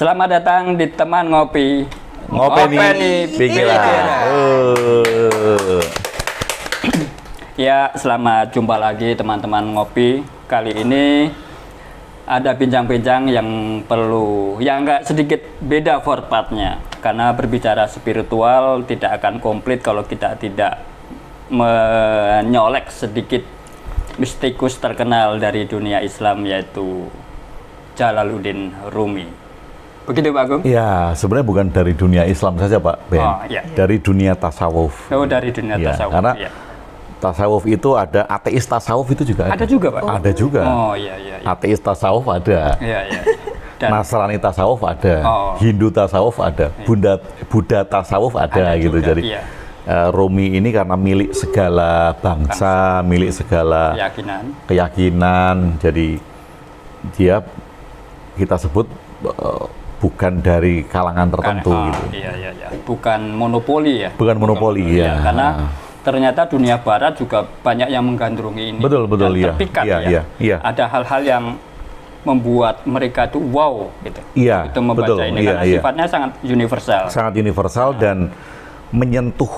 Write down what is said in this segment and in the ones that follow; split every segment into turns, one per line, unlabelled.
Selamat datang di teman ngopi.
Ngopeni pikiran.
Ya, selamat jumpa lagi teman-teman ngopi. Kali ini ada bincang-bincang yang nggak sedikit beda formatnya. Karena berbicara spiritual tidak akan komplit kalau kita tidak menyolek sedikit mistikus terkenal dari dunia Islam, yaitu Jalaluddin Rumi. Begitu Pak Agung?
Ya, sebenarnya bukan dari dunia Islam saja Pak Ben.
Oh, iya.
Dari dunia tasawuf.
Oh, dari dunia
Ya,
tasawuf.
karena
Ya.
tasawuf itu ada, ateis tasawuf itu juga ada.
Ada juga Pak?
Ada juga.
Oh iya.
Ateis tasawuf ada.
Iya. Dan
Nasrani tasawuf ada.
Oh.
Hindu tasawuf ada. Buddha tasawuf ada gitu.
juga,
Jadi
iya.
Rumi ini karena milik segala bangsa, milik segala keyakinan. Jadi dia kita sebut bukan dari kalangan tertentu gitu.
Iya. Bukan monopoli ya.
Bukan monopoli ya.
Karena ternyata dunia barat juga banyak yang menggandrungi ini.
Betul
dan
iya.
terpikat
Iya.
Ada hal-hal yang membuat mereka itu wow gitu.
Iya,
itu membaca
betul,
ini karena sifatnya sangat universal.
Sangat universal dan menyentuh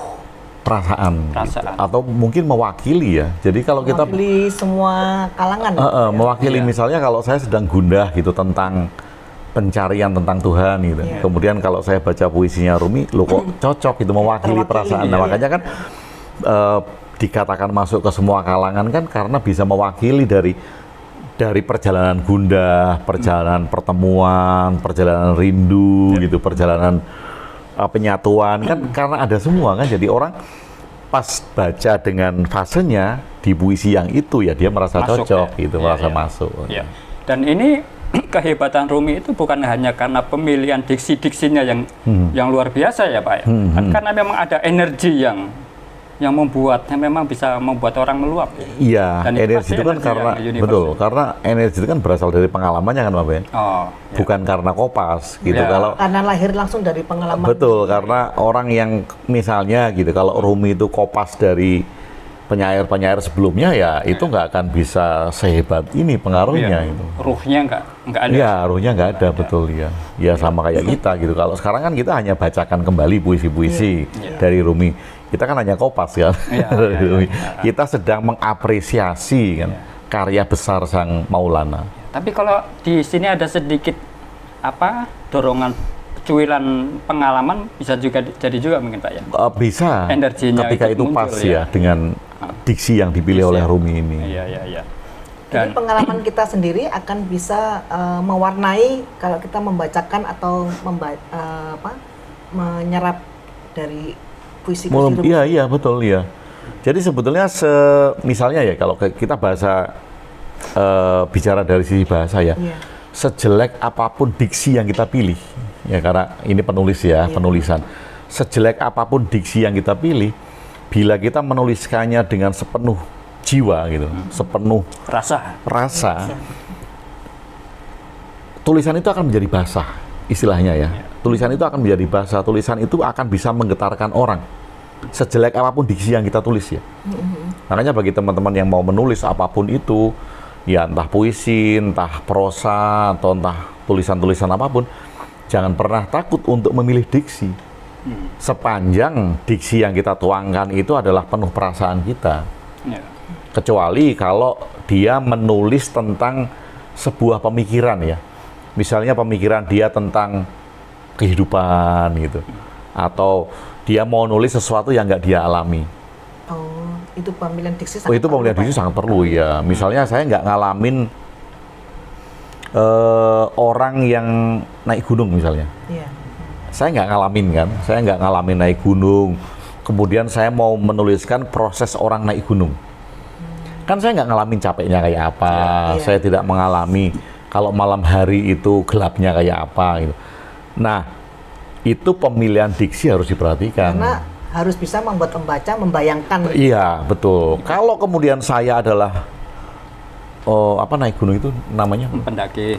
perasaan. Gitu. Atau mungkin mewakili ya. Jadi kalau kita
mewakili semua kalangan.
Mewakili misalnya kalau saya sedang gundah gitu tentang pencarian tentang Tuhan gitu. Kemudian kalau saya baca puisinya Rumi, lo kok cocok itu mewakili perasaan. Nah, makanya kan dikatakan masuk ke semua kalangan kan karena bisa mewakili dari perjalanan gundah, perjalanan pertemuan, perjalanan rindu gitu, perjalanan penyatuan kan karena ada semua kan. Jadi orang pas baca dengan fasenya di puisi yang itu ya dia merasa masuk, cocok gitu, merasa masuk.
Ya. Dan ini kehebatan Rumi itu bukan hanya karena pemilihan diksi-diksinya yang luar biasa ya Pak. Kan karena memang ada energi yang memang bisa membuat orang meluap.
Iya, energi itu kan karena betul, karena energi itu kan berasal dari pengalamannya kan Pak Ben. Bukan karena kopas gitu. Kalau
karena lahir langsung dari pengalaman.
Betul, karena orang yang misalnya gitu, kalau Rumi itu kopas dari penyair-penyair sebelumnya ya itu nggak akan bisa sehebat ini pengaruhnya itu.
Ruhnya nggak ada.
Iya, ruhnya nggak ada, betul ya. Ya sama kayak kita gitu. Kalau sekarang kan kita hanya bacakan kembali puisi-puisi dari Rumi. Kita kan hanya kopas kan. Kita sedang mengapresiasi kan karya besar sang Maulana.
Tapi kalau di sini ada sedikit dorongan cuilan pengalaman bisa juga jadi juga mungkin Pak ya.
Bisa.
Energinya
ketika itu pas ya dengan diksi yang dipilih oleh Rumi ini.
Iya.
Jadi pengalaman kita sendiri akan bisa mewarnai kalau kita membacakan atau menyerap dari puisi Rumi.
Iya betul ya. Jadi sebetulnya misalnya ya kalau kita bicara dari sisi bahasa ya, sejelek apapun diksi yang kita pilih, ya karena ini penulisan. Sejelek apapun diksi yang kita pilih, bila kita menuliskannya dengan sepenuh jiwa gitu, sepenuh rasa, tulisan itu akan menjadi basah, istilahnya ya. Tulisan itu akan menjadi basah, tulisan itu akan bisa menggetarkan orang. Sejelek apapun diksi yang kita tulis ya. Makanya bagi teman-teman yang mau menulis apapun itu, ya entah puisi, entah prosa, atau entah tulisan-tulisan apapun, jangan pernah takut untuk memilih diksi. Sepanjang diksi yang kita tuangkan itu adalah penuh perasaan kita. Kecuali kalau dia menulis tentang sebuah pemikiran ya. Misalnya pemikiran dia tentang kehidupan gitu. Atau dia mau nulis sesuatu yang nggak dia alami.
Itu pemilihan diksi sangat
itu pemilihan diksi sangat perlu ya. Misalnya saya nggak ngalamin orang yang naik gunung misalnya. Saya nggak ngalamin kan. Saya nggak ngalamin naik gunung. Kemudian saya mau menuliskan proses orang naik gunung. Kan saya nggak ngalamin capeknya kayak apa. Saya tidak mengalami kalau malam hari itu gelapnya kayak apa gitu. Nah, itu pemilihan diksi harus diperhatikan.
Karena harus bisa membuat pembaca membayangkan.
Iya, betul. Kalau kemudian saya adalah naik gunung itu namanya?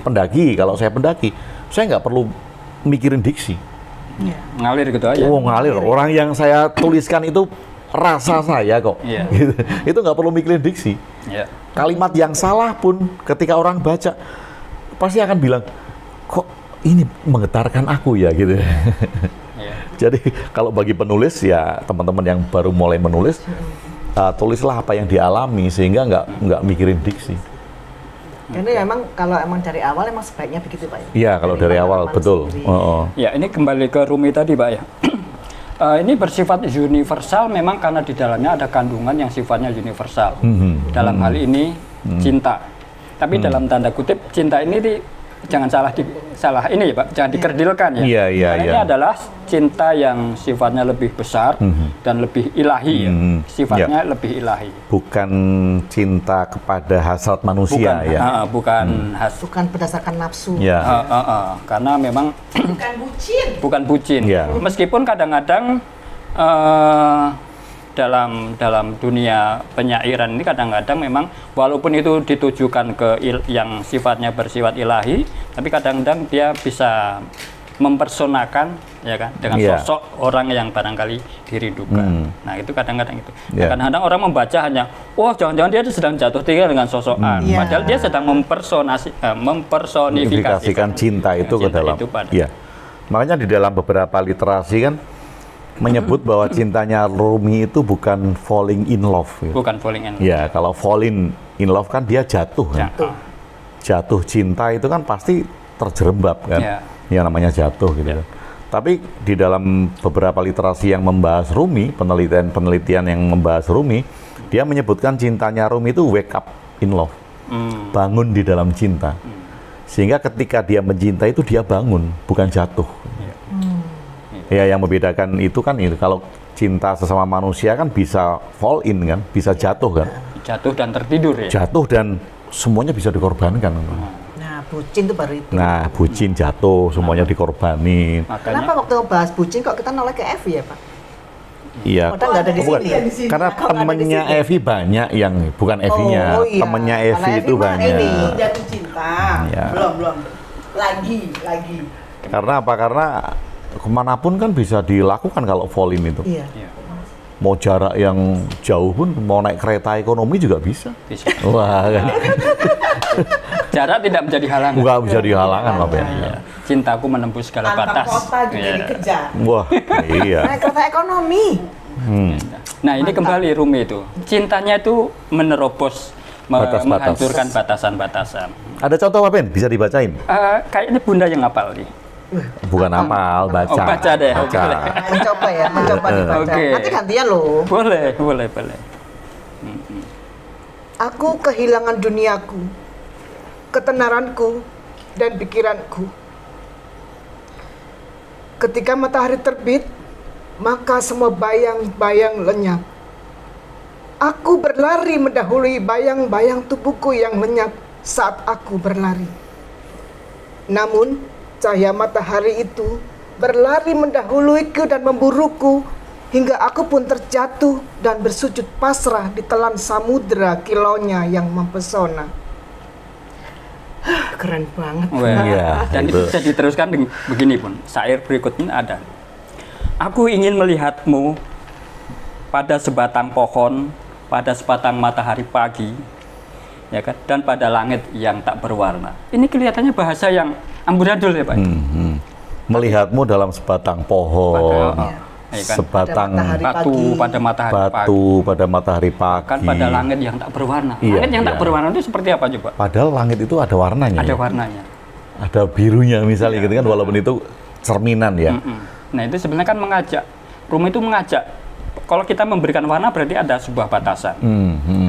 Pendaki. Kalau saya pendaki, saya nggak perlu mikirin diksi.
Ngalir gitu aja.
Ngalir. Orang yang saya tuliskan itu rasa saya kok. Gitu. Itu nggak perlu mikirin diksi. Kalimat yang salah pun ketika orang baca pasti akan bilang, kok ini menggetarkan aku ya gitu.
Iya.
Jadi kalau bagi penulis ya teman-teman yang baru mulai menulis, tulislah apa yang dialami sehingga nggak mikirin diksi.
Karena memang kalau emang dari awal emang sebaiknya begitu Pak ya?
Iya kalau dari awal
pengalaman
betul.
sendiri.
Ya, ini kembali ke Rumi tadi, Pak ya. Ini bersifat universal memang karena di dalamnya ada kandungan yang sifatnya universal. Dalam hal ini cinta. Tapi dalam tanda kutip cinta ini jangan salah ini ya Pak, jangan dikerdilkan ya. Karena ini adalah cinta yang sifatnya lebih besar dan lebih ilahi ya. Sifatnya lebih ilahi.
Bukan cinta kepada hasrat manusia
Bukan,
ya.
Bukan berdasarkan nafsu.
Ya.
Karena memang bukan bucin.
Ya.
Meskipun kadang-kadang dalam dunia penyairan ini kadang-kadang memang walaupun itu ditujukan ke yang sifatnya bersifat ilahi, tapi kadang-kadang dia bisa mempersonakan ya kan dengan sosok orang yang barangkali dirindukan. Nah, itu kadang-kadang itu. Kadang-kadang orang membaca hanya jangan-jangan dia sedang jatuh cinta dengan sosok A. Padahal dia sedang mempersonifikasikan
cinta itu ke dalam. Iya. Makanya di dalam beberapa literasi kan menyebut bahwa cintanya Rumi itu bukan falling in love. Gitu.
Bukan falling in love.
Ya, kalau falling in love kan dia jatuh kan. Jatuh cinta itu kan pasti terjerembab kan. Yang namanya jatuh gitu kan. Tapi di dalam beberapa literasi yang membahas Rumi, penelitian yang membahas Rumi, dia menyebutkan cintanya Rumi itu wake up in love. Bangun di dalam cinta. Sehingga ketika dia mencintai itu dia bangun, bukan jatuh. Ya, yang membedakan itu kan itu kalau cinta sesama manusia kan bisa fall in kan, bisa jatuh kan.
Jatuh dan tertidur ya.
Jatuh dan semuanya bisa dikorbankan.
Nah, bucin itu baru itu.
Nah, bucin jatuh, semuanya dikorbanin.
Kenapa waktu bahas bucin kok kita noleh ke Evi ya, Pak?
Iya.
Padahal nggak ada di sini ya?
Karena temennya Evi banyak yang bukan Evinya, temennya Evi itu banyak.
Jatuh cinta. Belum. Lagi.
Karena apa? Karena kemanapun kan bisa dilakukan kalau fall in itu.
Iya.
Mau jarak yang jauh pun, mau naik kereta ekonomi juga bisa. Wah, kan.
Jarak tidak menjadi halangan.
Bukan menjadi halangan, Pak Ben.
Cintaku menembus segala batas.
Antar kota juga dikejar.
Wah, iya.
Naik kereta ekonomi.
Nah, ini kembali Rumi itu. Cintanya itu menerobos, menghancurkan batasan-batasan.
Ada contoh Pak Ben? Bisa dibacain?
Kayaknya Bunda yang hafal nih.
Bukan hafal, baca.
Baca deh.
Mencoba dibaca. Nanti gantian loh.
Boleh.
Aku kehilangan duniaku, ketenaranku, dan pikiranku. Ketika matahari terbit, maka semua bayang-bayang lenyap. Aku berlari mendahului bayang-bayang tubuhku yang lenyap saat aku berlari. Namun, cahaya matahari itu berlari mendahuluiku dan memburuku hingga aku pun terjatuh dan bersujud pasrah di telan samudera kilaunya yang mempesona. Keren banget.
Dan itu bisa diteruskan begini pun. Syair berikutnya ada. Aku ingin melihatmu pada sebatang pohon, pada sebatang matahari pagi, ya kan, dan pada langit yang tak berwarna. Ini kelihatannya bahasa yang amburadul ya Pak.
Melihatmu dalam sebatang pohon, sebatang
batu pada matahari pagi,
kan
pada langit yang tak berwarna. Langit yang tak berwarna itu seperti apa coba?
Padahal langit itu ada warnanya.
Ada warnanya.
Ada birunya misalnya gitu kan, walaupun itu cerminan ya.
Nah, itu sebenarnya kan Rumi itu mengajak. Kalau kita memberikan warna berarti ada sebuah batasan.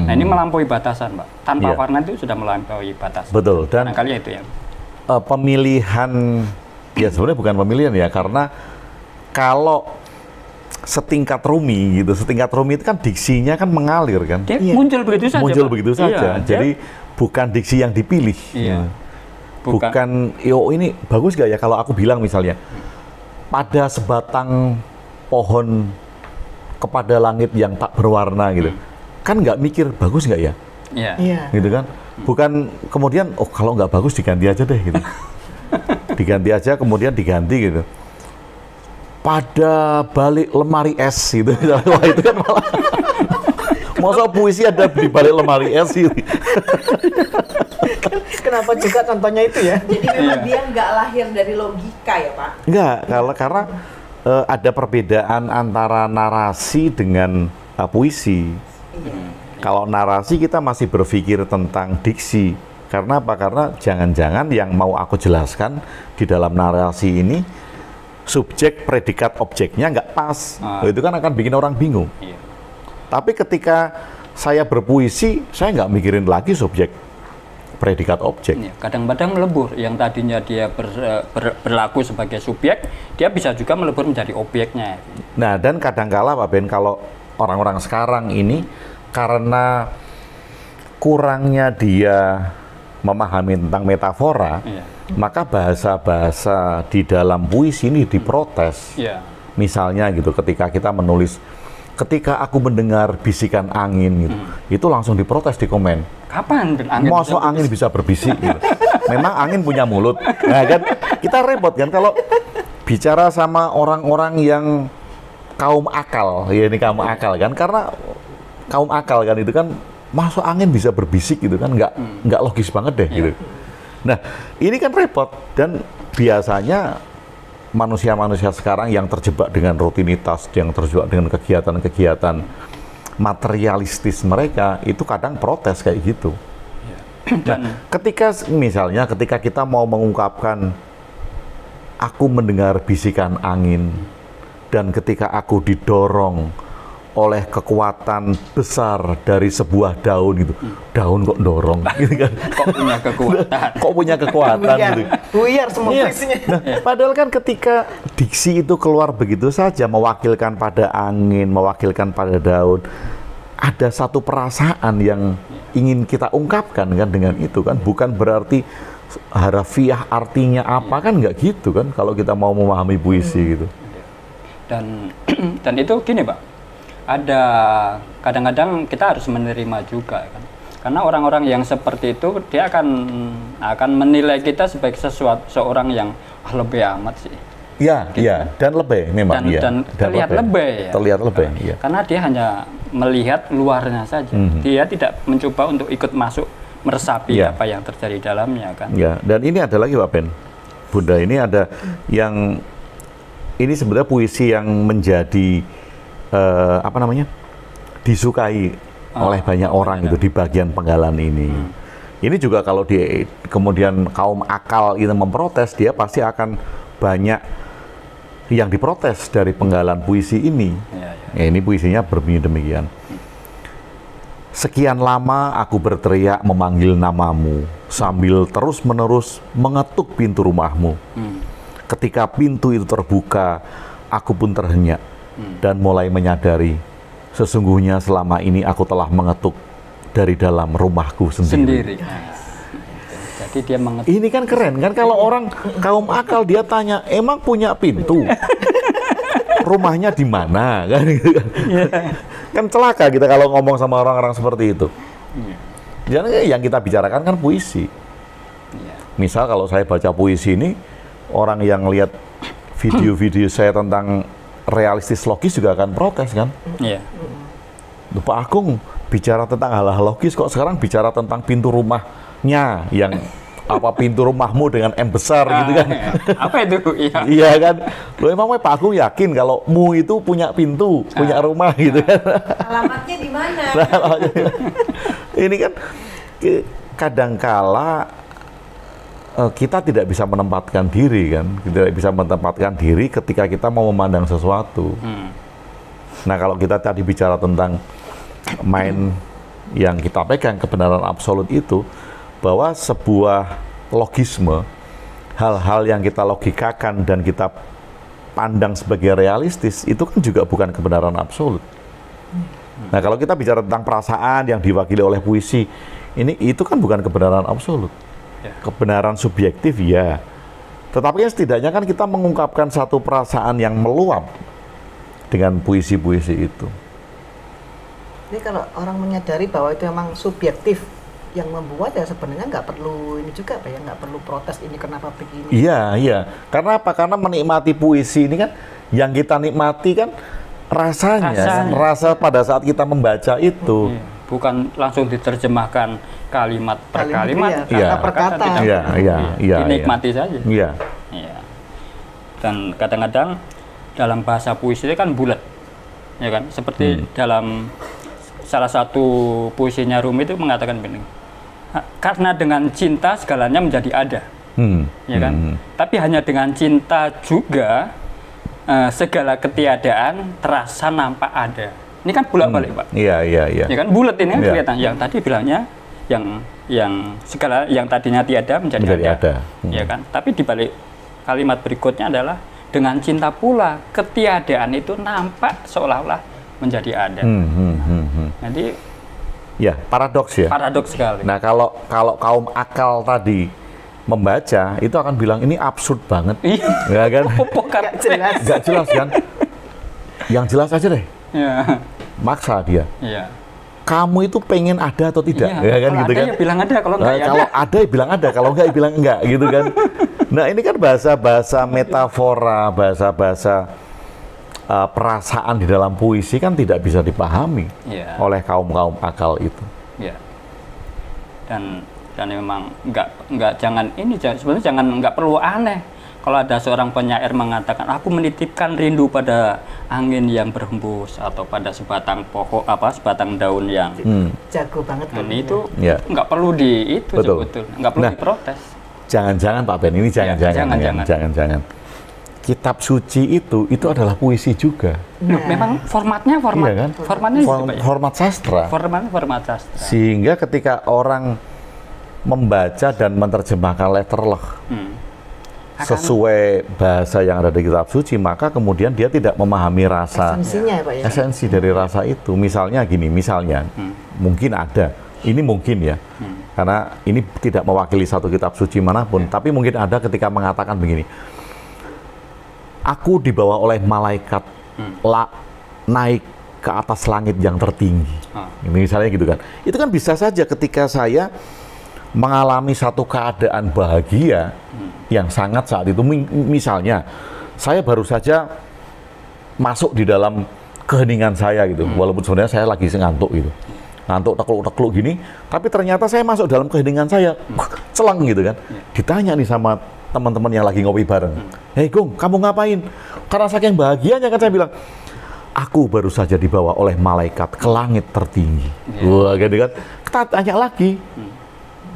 Nah, ini melampaui batasan, Pak. Tanpa warna itu sudah melampaui batasan.
Betul. Dan
kali itu ya.
Pemilihan, ya sebenarnya bukan pemilihan ya, karena kalau setingkat Rumi gitu, setingkat Rumi itu kan diksinya kan mengalir kan.
Dia muncul begitu saja.
Muncul begitu saja. Jadi bukan diksi yang dipilih. Bukan, ini bagus gak ya kalau aku bilang misalnya, pada sebatang pohon kepada langit yang tak berwarna gitu, kan nggak mikir bagus nggak ya, gitu kan? Bukan kemudian kalau nggak bagus diganti aja deh gitu, diganti aja kemudian diganti gitu. Pada balik lemari es gitu, wah itu kan malah Masa puisi ada di balik lemari es gitu.
Kenapa juga contohnya itu ya?
Jadi memang dia nggak lahir dari logika ya Pak?
Enggak, karena ada perbedaan antara narasi dengan puisi. Kalau narasi kita masih berpikir tentang diksi. Karena apa? Karena jangan-jangan yang mau aku jelaskan di dalam narasi ini subjek, predikat, objeknya nggak pas. Itu kan akan bikin orang bingung.
Iya.
Tapi ketika saya berpuisi, saya nggak mikirin lagi subjek, predikat, objek.
Iya, kadang-kadang melebur. Yang tadinya dia berlaku sebagai subjek, dia bisa juga melebur menjadi objeknya.
Nah, dan kadangkala Pak Ben, kalau orang-orang sekarang ini karena kurangnya dia memahami tentang metafora, maka bahasa-bahasa di dalam puisi ini diprotes. Misalnya gitu, ketika kita menulis, ketika aku mendengar bisikan angin gitu, itu langsung diprotes di komen.
Kapan angin?
Masa angin bisa berbisik gitu? Memang angin punya mulut. Nah kan, kita repot kan kalau bicara sama orang-orang yang kaum akal, ya ini kaum akal kan, karena kaum akal kan itu kan, masa angin bisa berbisik gitu kan, nggak logis banget deh gitu. Nah, ini kan repot, dan biasanya manusia-manusia sekarang yang terjebak dengan rutinitas, yang terjebak dengan kegiatan-kegiatan materialistis mereka, itu kadang protes kayak gitu. Nah, ketika kita mau mengungkapkan aku mendengar bisikan angin, dan ketika aku didorong oleh kekuatan besar dari sebuah daun gitu, daun kok dorong gitu kan?
Kok punya kekuatan?
Kok punya kekuatan gitu?
Buyar semua puisinya.
Nah, padahal kan ketika diksi itu keluar begitu saja, mewakilkan pada angin, mewakilkan pada daun, ada satu perasaan yang ingin kita ungkapkan kan dengan itu kan, bukan berarti harafiah artinya apa kan, nggak gitu kan kalau kita mau memahami puisi gitu.
Dan itu gini Pak, ada kadang-kadang kita harus menerima juga kan, karena orang-orang yang seperti itu dia akan menilai kita sebagai seorang yang lebih amat sih.
Iya, gitu. Iya, dan lebih memang
dan terlihat lebih ya.
Terlihat lebih, iya.
Karena dia hanya melihat luarnya saja. Dia tidak mencoba untuk ikut masuk meresapi apa yang terjadi di dalamnya kan.
Ya, dan ini ada lagi Pak Ben. Bunda, ini ada yang ini sebenarnya puisi yang menjadi disukai oleh banyak orang itu di bagian penggalan ini. Ini juga kalau kemudian kaum akal itu memprotes, dia pasti akan banyak yang diprotes dari penggalan puisi ini. Ini puisinya berbunyi demikian. Sekian lama aku berteriak memanggil namamu sambil terus-menerus mengetuk pintu rumahmu. Ketika pintu itu terbuka, aku pun terhenyak dan mulai menyadari sesungguhnya selama ini aku telah mengetuk dari dalam rumahku sendiri.
Jadi dia mengetuk.
Ini kan keren kan, kalau orang kaum akal dia tanya, emang punya pintu? Rumahnya di mana? Kan gitu kan. Kan celaka kita kalau ngomong sama orang-orang seperti itu. Jadi yang kita bicarakan kan puisi. Misal kalau saya baca puisi ini, orang yang lihat video-video saya tentang realistis logis juga akan protes kan?
Iya.
Pak Agung bicara tentang hal-hal logis, kok sekarang bicara tentang pintu rumahnya yang apa, pintu rumahmu dengan M besar gitu kan?
Apa itu?
Iya kan? Loh, emang Pak Agung yakin kalau mu itu punya pintu, punya rumah gitu kan?
Alamatnya di mana?
Ini kan kadangkala kita tidak bisa menempatkan diri kan, tidak bisa menempatkan diri ketika kita mau memandang sesuatu. Nah, kalau kita tadi bicara tentang main yang kita pegang kebenaran absolut itu, bahwa sebuah logisme, hal-hal yang kita logikakan dan kita pandang sebagai realistis, itu kan juga bukan kebenaran absolut. Nah, kalau kita bicara tentang perasaan yang diwakili oleh puisi, itu kan bukan kebenaran absolut. Kebenaran subjektif ya, tetapi kan setidaknya kan kita mengungkapkan satu perasaan yang meluap dengan puisi-puisi itu.
Jadi kalau orang menyadari bahwa itu memang subjektif yang membuat, ya sebenarnya nggak perlu ini juga Pak ya, nggak perlu protes ini kenapa begini.
Iya, karena apa? Karena menikmati puisi ini kan, yang kita nikmati kan rasanya, rasa pada saat kita membaca itu.
Iya. Bukan langsung diterjemahkan kalimat per kalimat,
Iya,
kata per kata, tidak.
Iya,
Dinikmati saja.
Iya.
Iya. Dan kadang-kadang dalam bahasa puisi itu kan bulat, ya kan? Seperti dalam salah satu puisinya Rumi itu mengatakan begini, karena dengan cinta segalanya menjadi ada, ya kan? Tapi hanya dengan cinta juga segala ketiadaan terasa nampak ada. Ini kan bolak-balik, Pak.
Iya.
Ya kan bulat ini kan
Iya.
kelihatan. Yang tadi bilangnya yang segala yang tadinya tiada menjadi ada. Ya kan? Tapi di balik kalimat berikutnya adalah dengan cinta pula ketiadaan itu nampak seolah-olah menjadi ada. Jadi
Ya, paradoks ya.
paradoks sekali.
Nah, kalau kaum akal tadi membaca itu akan bilang ini absurd banget.
Iya.
Ya kan?
Nggak jelas.
Nggak jelas kan? Yang jelas aja deh.
Ya.
Maksa dia.
Iya.
Kamu itu pengen ada atau tidak?
Iya.
Ya kan
Kalau
gitu
ada
kan?
ya bilang ada, kalau enggak
Nah,
ya
kalau
ada.
ada ya bilang ada, kalau enggak ya bilang enggak gitu kan. Nah, ini kan bahasa metafora, bahasa perasaan di dalam puisi kan tidak bisa dipahami
Iya.
oleh kaum akal itu.
Ya. Dan memang sebenarnya nggak perlu aneh kalau ada seorang penyair mengatakan aku menitipkan rindu pada angin yang berhembus atau pada sebatang sebatang daun yang
Jago banget kan.
itu
Ya.
nggak perlu
Betul.
sebetulnya nggak perlu
Nah,
diprotes.
Jangan-jangan Pak Ben, ini jangan-jangan. Kitab suci itu adalah puisi juga.
Memang formatnya
Iya kan?
formatnya gitu, Pak, ya?
Format sastra.
format sastra.
Sehingga ketika orang membaca dan menerjemahkan letterlock sesuai bahasa yang ada di kitab suci, maka kemudian dia tidak memahami rasa
Esensinya ya Pak ya.
esensi dari rasa itu. Misalnya gini, mungkin ada, ini mungkin ya, karena ini tidak mewakili satu kitab suci manapun, tapi mungkin ada ketika mengatakan begini, aku dibawa oleh malaikat naik ke atas langit yang tertinggi. Ini misalnya gitu kan. Itu kan bisa saja ketika saya mengalami satu keadaan bahagia yang sangat saat itu, misalnya saya baru saja masuk di dalam keheningan saya gitu, walaupun sebenarnya saya lagi ngantuk gitu, ngantuk tekluk-tekluk gini, tapi ternyata saya masuk dalam keheningan saya, celeng gitu kan. Ditanya nih sama teman-teman yang lagi ngopi bareng, "Hei Gung, kamu ngapain?" Karena saking bahagianya kan saya bilang, "Aku baru saja dibawa oleh malaikat ke langit tertinggi." Wah, gitu kan. Kita tanya lagi,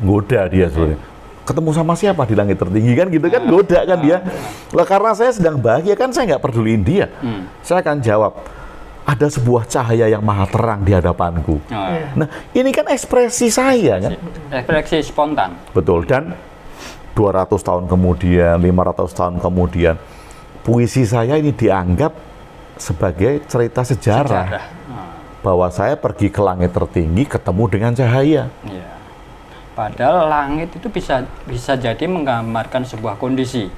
goda dia sebenarnya. Ketemu sama siapa di langit tertinggi kan gitu kan, goda kan dia. Lah karena saya sedang bahagia kan saya nggak peduliin dia. Saya akan jawab, ada sebuah cahaya yang maha terang di hadapanku. Nah, ini kan ekspresi saya kan.
Ekspresi spontan.
Betul, dan 200 tahun kemudian, 500 tahun kemudian, puisi saya ini dianggap sebagai cerita sejarah. Bahwa saya pergi ke langit tertinggi ketemu dengan cahaya.
Iya. Padahal langit itu bisa jadi menggambarkan sebuah kondisi.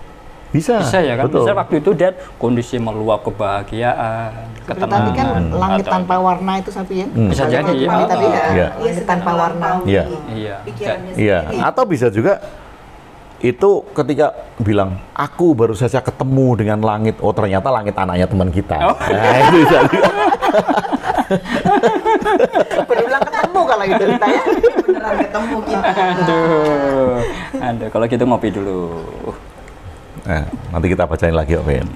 Bisa
Ya kan?
betul.
Bisa waktu itu dia kondisi meluap kebahagiaan,
Seperti tadi kan
ketenangan,
langit
atau-
tanpa warna itu Sapi ya.
Bisa jadi,
Kalimat
ya.
tadi ya.
Iya.
Langit tanpa warna.
Iya.
Iya.
Pikirannya
Iya,
sendiri.
atau bisa juga itu ketika bilang aku baru saja ketemu dengan langit, oh ternyata langit anaknya teman kita. Nah, itu bisa juga.
Berulang ketemu kalau gitu ditanya.
Beneran ketemu kita.
Aduh, kalau gitu ngopi dulu.
Nah, nanti kita bacain lagi, Om Ben.